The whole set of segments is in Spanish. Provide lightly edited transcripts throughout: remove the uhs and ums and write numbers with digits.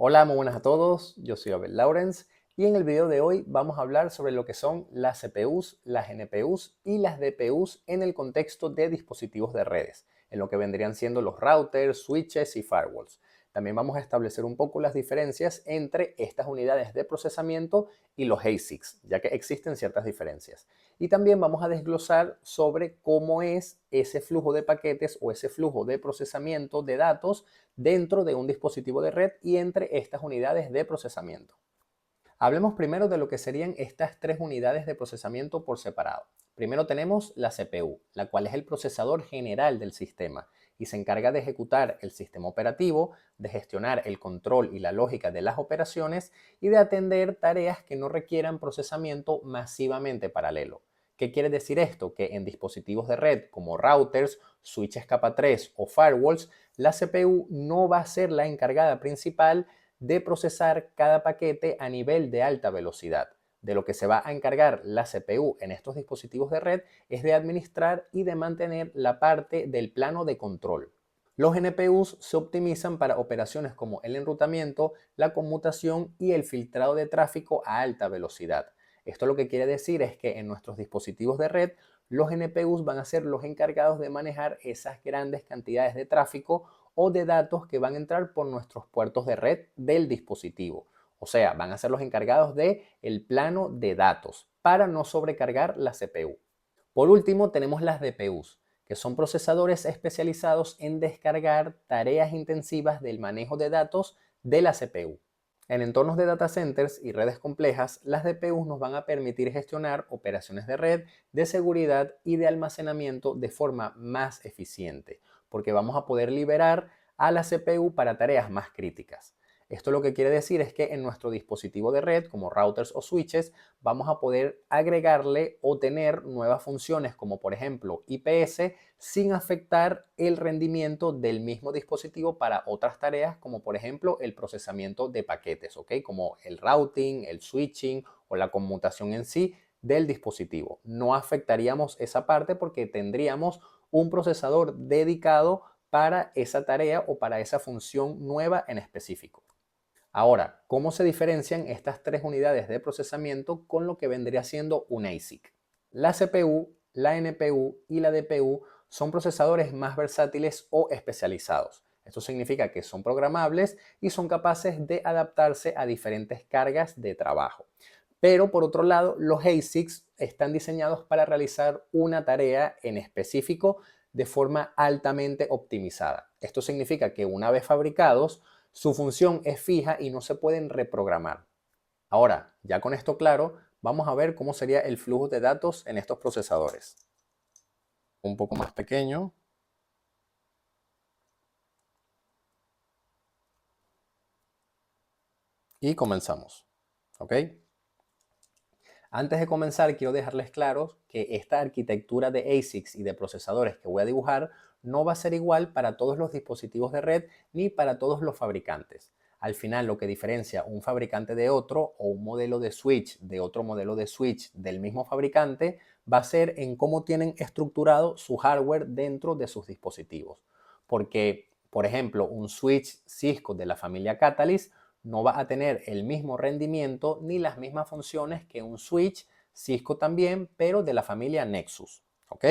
Hola, muy buenas a todos. Yo soy Abel Lawrence y en el video de hoy vamos a hablar sobre lo que son las CPUs, las NPUs y las DPUs en el contexto de dispositivos de redes, en lo que vendrían siendo los routers, switches y firewalls. También vamos a establecer un poco las diferencias entre estas unidades de procesamiento y los ASICs, ya que existen ciertas diferencias. Y también vamos a desglosar sobre cómo es ese flujo de paquetes o ese flujo de procesamiento de datos dentro de un dispositivo de red y entre estas unidades de procesamiento. Hablemos primero de lo que serían estas tres unidades de procesamiento por separado. Primero tenemos la CPU, la cual es el procesador general del sistema y se encarga de ejecutar el sistema operativo, de gestionar el control y la lógica de las operaciones y de atender tareas que no requieran procesamiento masivamente paralelo. ¿Qué quiere decir esto? Que en dispositivos de red como routers, switches capa 3 o firewalls, la CPU no va a ser la encargada principal de procesar cada paquete a nivel de alta velocidad. De lo que se va a encargar la CPU en estos dispositivos de red es de administrar y de mantener la parte del plano de control. Los NPUs se optimizan para operaciones como el enrutamiento, la conmutación y el filtrado de tráfico a alta velocidad. Esto lo que quiere decir es que en nuestros dispositivos de red, los NPUs van a ser los encargados de manejar esas grandes cantidades de tráfico o de datos que van a entrar por nuestros puertos de red del dispositivo. O sea, van a ser los encargados del plano de datos para no sobrecargar la CPU. Por último, tenemos las DPUs, que son procesadores especializados en descargar tareas intensivas del manejo de datos de la CPU. En entornos de data centers y redes complejas, las DPUs nos van a permitir gestionar operaciones de red, de seguridad y de almacenamiento de forma más eficiente, porque vamos a poder liberar a la CPU para tareas más críticas. Esto lo que quiere decir es que en nuestro dispositivo de red, como routers o switches, vamos a poder agregarle o tener nuevas funciones como por ejemplo IPS sin afectar el rendimiento del mismo dispositivo para otras tareas como por ejemplo el procesamiento de paquetes, ¿ok? Como el routing, el switching o la conmutación en sí del dispositivo. No afectaríamos esa parte porque tendríamos un procesador dedicado para esa tarea o para esa función nueva en específico. Ahora, ¿cómo se diferencian estas tres unidades de procesamiento con lo que vendría siendo un ASIC? La CPU, la NPU y la DPU son procesadores más versátiles o especializados. Esto significa que son programables y son capaces de adaptarse a diferentes cargas de trabajo. Pero por otro lado, los ASICs están diseñados para realizar una tarea en específico de forma altamente optimizada. Esto significa que una vez fabricados, su función es fija y no se pueden reprogramar. Ahora, ya con esto claro, vamos a ver cómo sería el flujo de datos en estos procesadores. Un poco más pequeño. Y comenzamos. ¿Ok? Antes de comenzar, quiero dejarles claro que esta arquitectura de ASICs y de procesadores que voy a dibujar no va a ser igual para todos los dispositivos de red ni para todos los fabricantes. Al final, lo que diferencia un fabricante de otro o un modelo de switch de otro modelo de switch del mismo fabricante va a ser en cómo tienen estructurado su hardware dentro de sus dispositivos. Porque, por ejemplo, un switch Cisco de la familia Catalyst no va a tener el mismo rendimiento ni las mismas funciones que un switch Cisco también, pero de la familia Nexus. ¿Ok?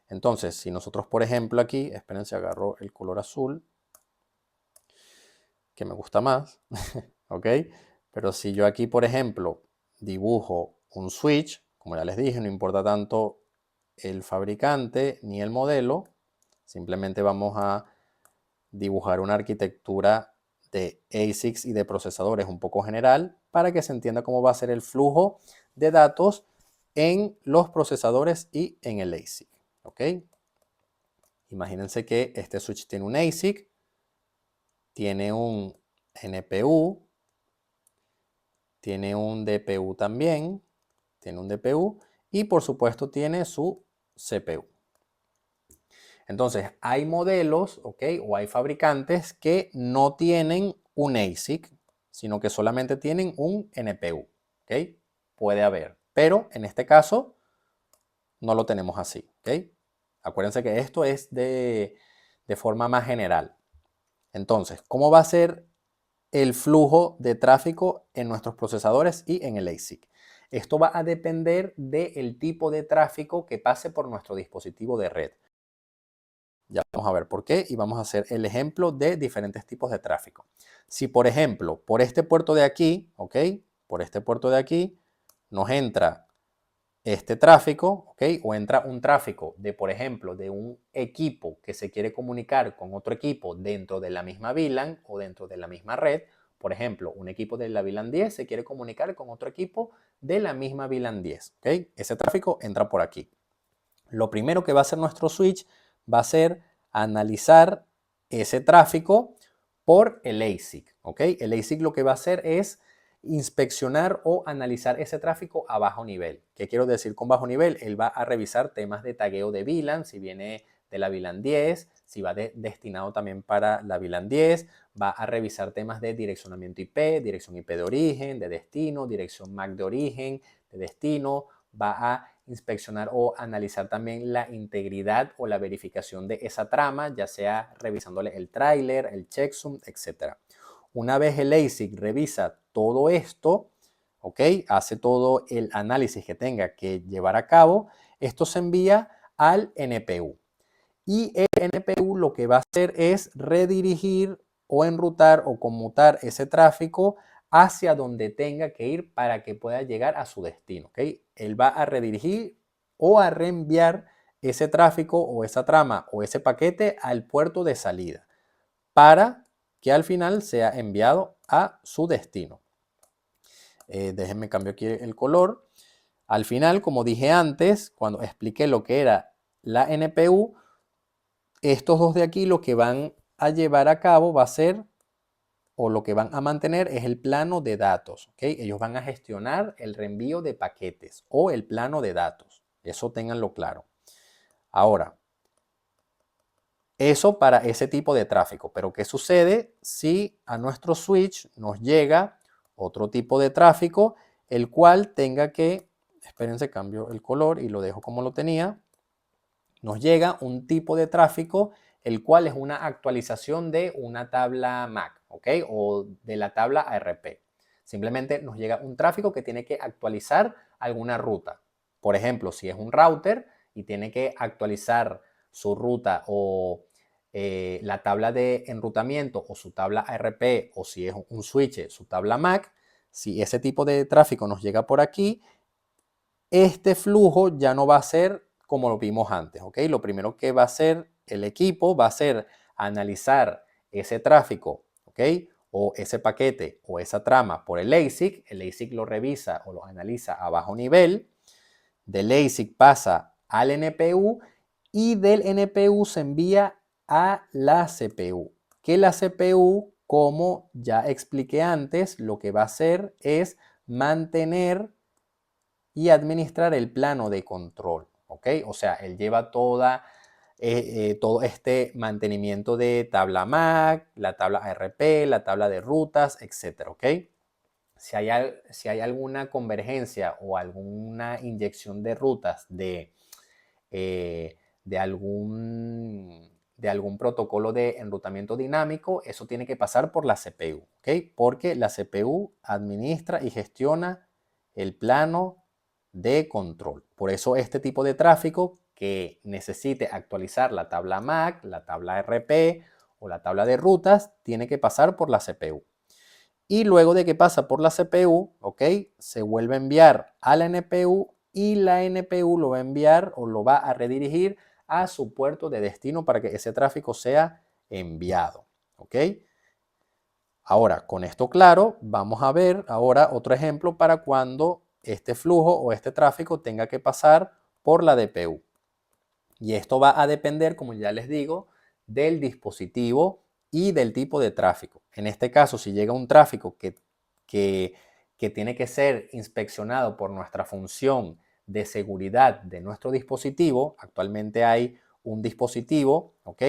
Entonces, si nosotros, por ejemplo, aquí, esperen si agarro el color azul, que me gusta más, ¿ok? Pero si yo aquí, por ejemplo, dibujo un switch, como ya les dije, no importa tanto el fabricante ni el modelo, simplemente vamos a dibujar una arquitectura de ASICs y de procesadores un poco general para que se entienda cómo va a ser el flujo de datos en los procesadores y en el ASIC. ¿Ok? Imagínense que este switch tiene un ASIC, tiene un NPU, tiene un DPU también, tiene un DPU y por supuesto tiene su CPU. Entonces, hay modelos, ¿ok? O hay fabricantes que no tienen un ASIC, sino que solamente tienen un NPU, ¿ok? Puede haber, pero en este caso no lo tenemos así, ¿ok? Acuérdense que esto es de forma más general. Entonces, ¿cómo va a ser el flujo de tráfico en nuestros procesadores y en el ASIC. Esto va a depender del tipo de tráfico que pase por nuestro dispositivo de red. Ya vamos a ver por qué y vamos a hacer el ejemplo de diferentes tipos de tráfico. Si, por ejemplo, por este puerto de aquí, ¿ok? Por este puerto de aquí nos entra este tráfico, ¿ok? O entra un tráfico de, por ejemplo, de un equipo que se quiere comunicar con otro equipo dentro de la misma VLAN o dentro de la misma red. Por ejemplo, un equipo de la VLAN 10 se quiere comunicar con otro equipo de la misma VLAN 10, ¿ok? Ese tráfico entra por aquí. Lo primero que va a hacer nuestro switch va a ser analizar ese tráfico por el ASIC, ¿ok? El ASIC lo que va a hacer es inspeccionar o analizar ese tráfico a bajo nivel. ¿Qué quiero decir con bajo nivel? Él va a revisar temas de tagueo de VLAN, si viene de la VLAN 10, si va destinado también para la VLAN 10, va a revisar temas de direccionamiento IP, dirección IP de origen, de destino, dirección MAC de origen, de destino, va a inspeccionar o analizar también la integridad o la verificación de esa trama, ya sea revisándole el tráiler, el checksum, etc. Una vez el ASIC revisa todo esto, ¿ok? Hace todo el análisis que tenga que llevar a cabo, esto se envía al NPU. Y el NPU lo que va a hacer es redirigir o enrutar o conmutar ese tráfico hacia donde tenga que ir para que pueda llegar a su destino, ¿ok? Él va a redirigir o a reenviar ese tráfico o esa trama o ese paquete al puerto de salida para que al final sea enviado a su destino. Déjenme cambiar aquí el color. Al final, como dije antes, cuando expliqué lo que era la NPU, estos dos de aquí lo que van a llevar a cabo va a ser, o lo que van a mantener es el plano de datos, ¿ok? Ellos van a gestionar el reenvío de paquetes o el plano de datos. Eso ténganlo claro. Ahora, eso para ese tipo de tráfico. Pero ¿qué sucede si a nuestro switch nos llega otro tipo de tráfico, el cual tenga que, espérense, cambio el color y lo dejo como lo tenía. Nos llega un tipo de tráfico, el cual es una actualización de una tabla MAC, ¿ok? O de la tabla ARP. Simplemente nos llega un tráfico que tiene que actualizar alguna ruta. Por ejemplo, si es un router y tiene que actualizar su ruta o la tabla de enrutamiento o su tabla ARP, o si es un switch, su tabla MAC, si ese tipo de tráfico nos llega por aquí, este flujo ya no va a ser como lo vimos antes, ¿ok? Lo primero que va a hacer el equipo va a ser analizar ese tráfico, ¿ok? O ese paquete o esa trama por el ASIC lo revisa o lo analiza a bajo nivel, del ASIC pasa al NPU y del NPU se envía a la CPU, que la CPU, como ya expliqué antes, lo que va a hacer es mantener y administrar el plano de control, ¿ok? O sea, él lleva todo este mantenimiento de tabla MAC, la tabla ARP, la tabla de rutas, etcétera, ¿ok? Si hay alguna convergencia o alguna inyección de rutas eh, de algún protocolo de enrutamiento dinámico, eso tiene que pasar por la CPU, ¿ok? Porque la CPU administra y gestiona el plano de control. Por eso este tipo de tráfico que necesite actualizar la tabla MAC, la tabla RP o la tabla de rutas, tiene que pasar por la CPU. Y luego de que pasa por la CPU, ¿ok? Se vuelve a enviar a la NPU y la NPU lo va a enviar o lo va a redirigir a su puerto de destino para que ese tráfico sea enviado, ¿ok? Ahora, con esto claro, vamos a ver ahora otro ejemplo para cuando este flujo o este tráfico tenga que pasar por la DPU. Y esto va a depender, como ya les digo, del dispositivo y del tipo de tráfico. En este caso, si llega un tráfico que tiene que ser inspeccionado por nuestra función de seguridad de nuestro dispositivo, actualmente hay un dispositivo, ¿ok?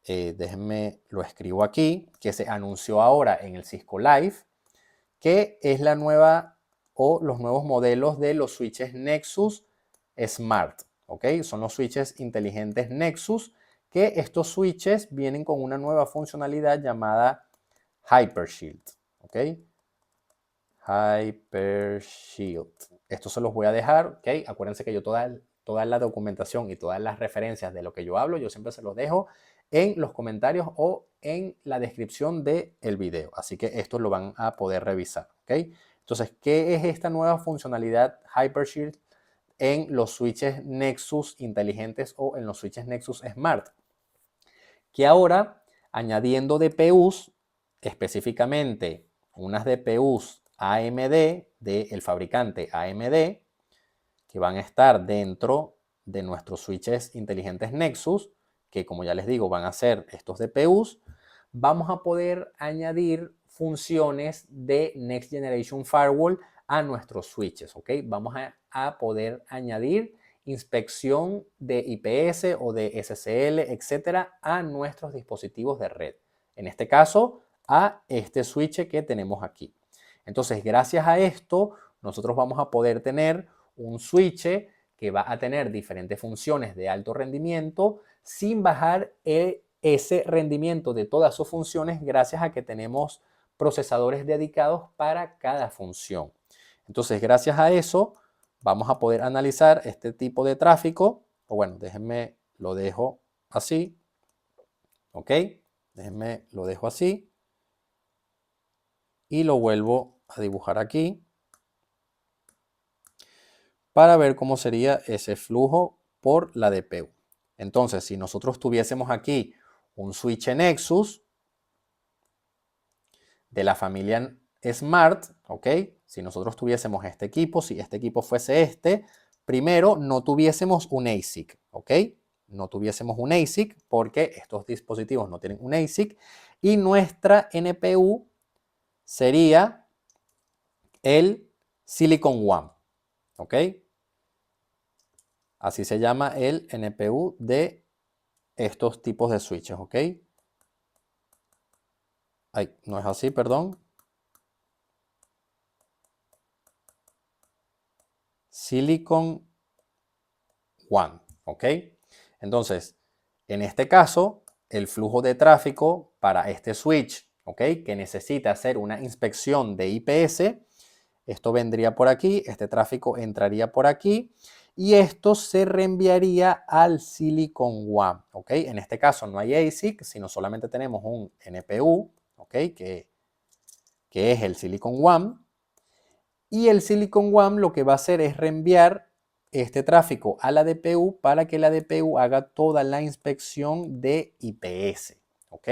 Déjenme, lo escribo aquí, que se anunció ahora en el Cisco Live, que es la nueva o los nuevos modelos de los switches Nexus Smart, ¿ok? Son los switches inteligentes Nexus, que estos switches vienen con una nueva funcionalidad llamada Hypershield, ¿ok? Hypershield. Esto se los voy a dejar, ¿ok? Acuérdense que yo toda la documentación y todas las referencias de lo que yo hablo, yo siempre se los dejo en los comentarios o en la descripción del video. Así que esto lo van a poder revisar, ¿ok? Entonces, ¿qué es esta nueva funcionalidad Hypershield en los switches Nexus inteligentes o en los switches Nexus Smart? Que ahora, añadiendo DPUs, específicamente unas DPUs AMD del fabricante AMD, que van a estar dentro de nuestros switches inteligentes Nexus, que como ya les digo van a ser estos DPUs, vamos a poder añadir funciones de Next Generation Firewall a nuestros switches, ¿ok? Vamos a poder añadir inspección de IPS o de SSL, etcétera, a nuestros dispositivos de red. En este caso, a este switch que tenemos aquí. Entonces, gracias a esto, nosotros vamos a poder tener un switch que va a tener diferentes funciones de alto rendimiento sin bajar ese rendimiento de todas sus funciones gracias a que tenemos procesadores dedicados para cada función. Entonces, gracias a eso, vamos a poder analizar este tipo de tráfico, o bueno, déjenme lo dejo así, ¿ok? Déjenme lo dejo así y lo vuelvo a dibujar aquí para ver cómo sería ese flujo por la DPU. Entonces, si nosotros tuviésemos aquí un switch Nexus de la familia Smart, ¿ok? Si nosotros tuviésemos este equipo, si este equipo fuese este, primero no tuviésemos un ASIC, ¿ok? No tuviésemos un ASIC porque estos dispositivos no tienen un ASIC y nuestra NPU sería el Silicon One, ¿ok? Así se llama el NPU de estos tipos de switches, ¿ok? Ay, no es así, perdón. Silicon One, ¿ok? Entonces, en este caso, el flujo de tráfico para este switch, ¿ok? Que necesita hacer una inspección de IPS, esto vendría por aquí, este tráfico entraría por aquí y esto se reenviaría al Silicon One, ¿ok? En este caso no hay ASIC, sino solamente tenemos un NPU, ¿ok? Que es el Silicon One. Y el Silicon One lo que va a hacer es reenviar este tráfico a la DPU para que la DPU haga toda la inspección de IPS, ¿ok?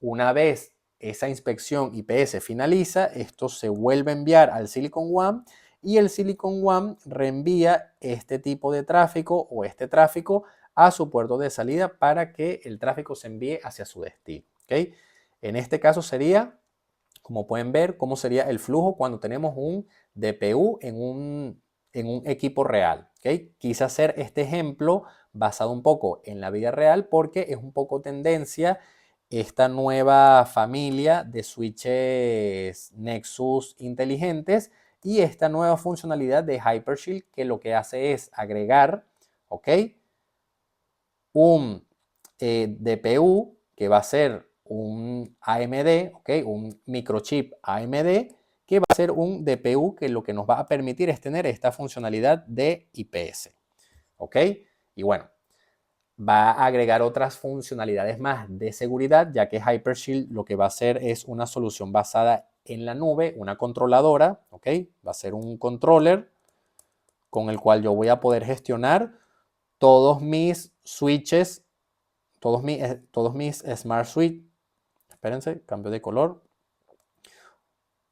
Una vez esa inspección IPS finaliza, esto se vuelve a enviar al Silicon One y el Silicon One reenvía este tipo de tráfico o este tráfico a su puerto de salida para que el tráfico se envíe hacia su destino, ¿ok? En este caso sería, como pueden ver, cómo sería el flujo cuando tenemos un DPU en un equipo real, ¿ok? Quise hacer este ejemplo basado un poco en la vida real porque es un poco tendencia esta nueva familia de switches Nexus inteligentes y esta nueva funcionalidad de Hypershield que lo que hace es agregar, ¿ok? Un DPU que va a ser un AMD, ¿ok? Un microchip AMD que va a ser un DPU que lo que nos va a permitir es tener esta funcionalidad de IPS, ¿ok? Y bueno, va a agregar otras funcionalidades más de seguridad, ya que Hypershield lo que va a hacer es una solución basada en la nube, una controladora, ¿ok? Va a ser un controller con el cual yo voy a poder gestionar todos mis switches, todos mis Smart Switch. Espérense, cambio de color.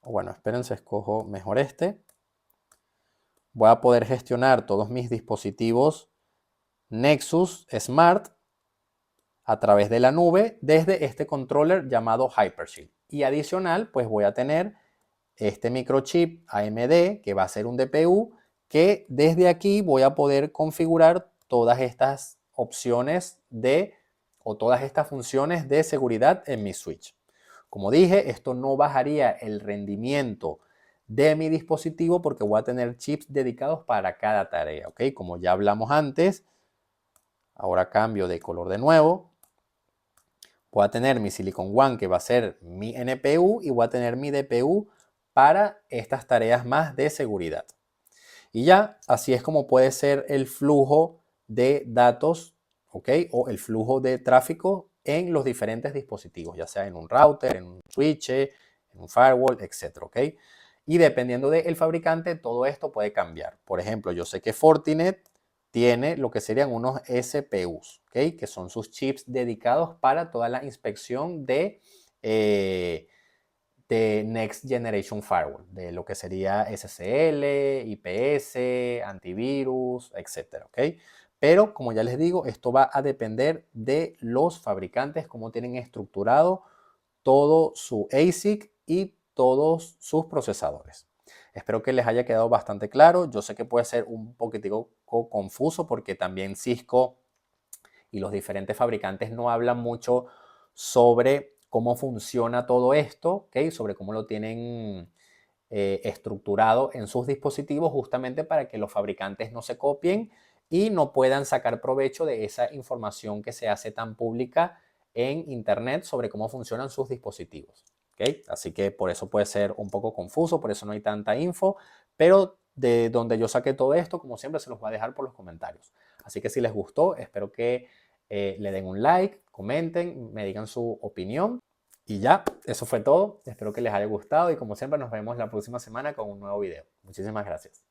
Bueno, espérense, escojo mejor este. Voy a poder gestionar todos mis dispositivos Nexus Smart a través de la nube desde este controller llamado Hypershield. Y adicional, pues voy a tener este microchip AMD que va a ser un DPU que desde aquí voy a poder configurar todas estas opciones o todas estas funciones de seguridad en mi switch. Como dije, esto no bajaría el rendimiento de mi dispositivo porque voy a tener chips dedicados para cada tarea, ¿ok? Como ya hablamos antes, ahora cambio de color de nuevo. Voy a tener mi Silicon One, que va a ser mi NPU, y voy a tener mi DPU para estas tareas más de seguridad. Y ya, así es como puede ser el flujo de datos, ¿ok? O el flujo de tráfico en los diferentes dispositivos, ya sea en un router, en un switch, en un firewall, etcétera, ¿ok? Y dependiendo del fabricante, todo esto puede cambiar. Por ejemplo, yo sé que Fortinet tiene lo que serían unos SPUs, ¿ok? Que son sus chips dedicados para toda la inspección de Next Generation Firewall, de lo que sería SSL, IPS, antivirus, etcétera, ¿ok? Pero como ya les digo, esto va a depender de los fabricantes, cómo tienen estructurado todo su ASIC y todos sus procesadores. Espero que les haya quedado bastante claro. Yo sé que puede ser un poquitico confuso porque también Cisco y los diferentes fabricantes no hablan mucho sobre cómo funciona todo esto, ¿ok? Sobre cómo lo tienen estructurado en sus dispositivos justamente para que los fabricantes no se copien y no puedan sacar provecho de esa información que se hace tan pública en Internet sobre cómo funcionan sus dispositivos. ¿Okay? Así que por eso puede ser un poco confuso, por eso no hay tanta info, pero de donde yo saqué todo esto, como siempre, se los voy a dejar por los comentarios. Así que si les gustó, espero que le den un like, comenten, me digan su opinión. Y ya, eso fue todo. Espero que les haya gustado y como siempre nos vemos la próxima semana con un nuevo video. Muchísimas gracias.